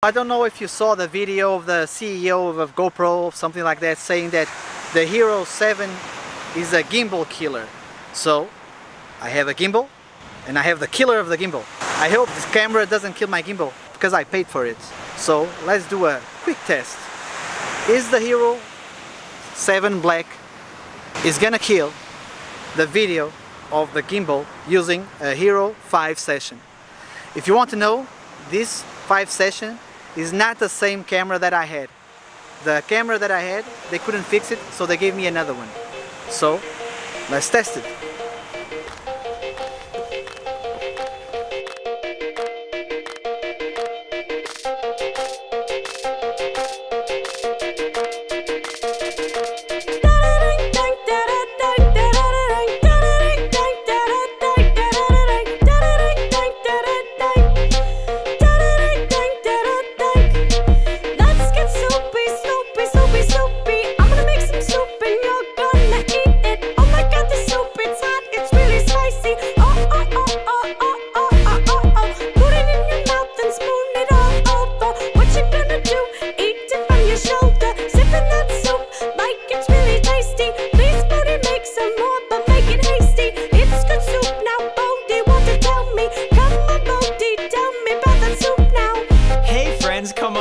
I don't know if you saw the video of the CEO of GoPro, something like that, saying that the Hero 7 is a gimbal killer. So I have a gimbal and I have the killer of the gimbal. I hope this camera doesn't kill my gimbal because I paid for it. So let's do a quick test. Is the Hero 7 Black is gonna kill the video of the gimbal using a Hero 5 session? If you want to know, this 5 session is not the same camera that I had. The camera that I had, they couldn't fix it, so they gave me another one. So let's test it.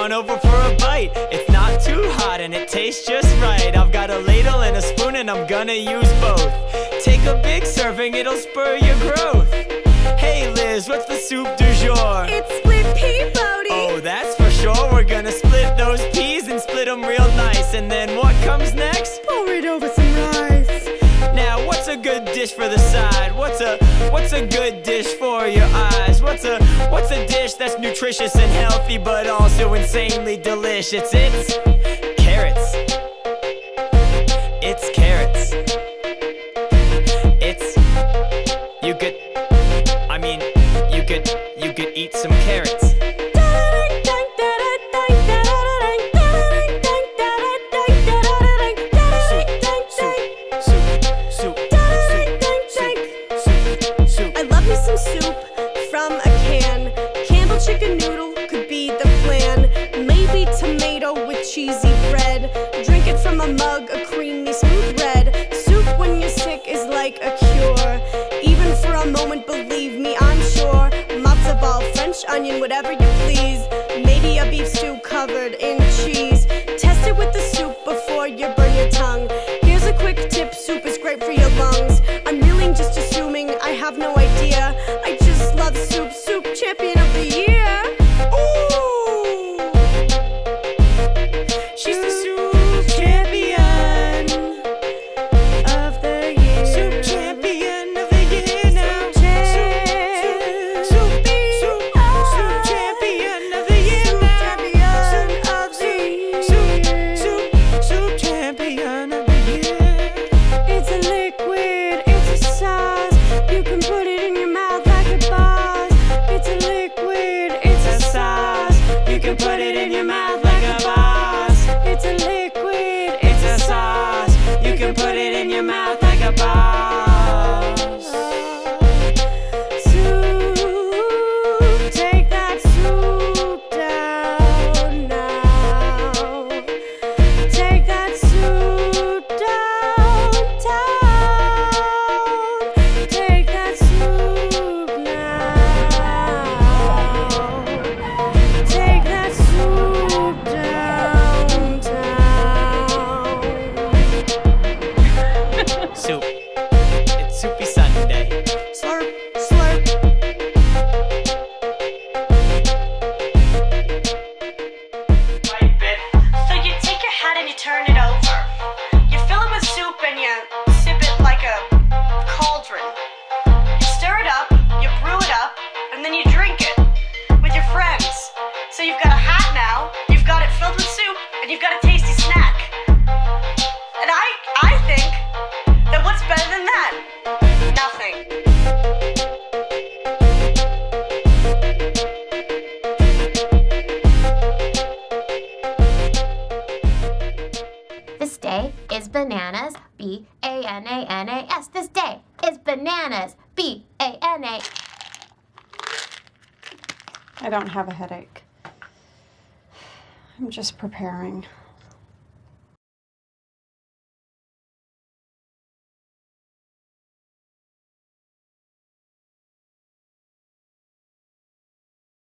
Over for a bite. It's not too hot and it tastes just right. I've got a ladle and a spoon and I'm gonna use both. Take a big serving, it'll spur your growth. Hey Liz, what's the soup du jour? It's split pea, Bodie. Oh, that's for sure. We're gonna split those peas and split them real nice. And then what comes next? Pour it over some rice. Now what's a good dish for the side? What's a good dish for your eyes? What's a dish that's nutritious and healthy but also insanely delicious? It's carrots. It's carrots. You could eat some carrots. Chicken noodle could be the plan. Maybe tomato with cheesy bread. Drink it from a mug, a creamy smooth red. Soup when you're sick is like a cure. Even for a moment, believe me, I'm sure. Matzo ball, French onion, whatever you please. Maybe a beef stew covered in cheese. Test it with the soup before you burn your tongue. Here's a quick tip, soup is great for your lungs. I'm really just assuming, I have no idea. I just love soup, soup champion of the year. You've got a tasty snack. And I think that what's better than that? Nothing. This day is bananas, B-A-N-A-N-A-S. This day is bananas, B-A-N-A. I don't have a headache. I'm just preparing.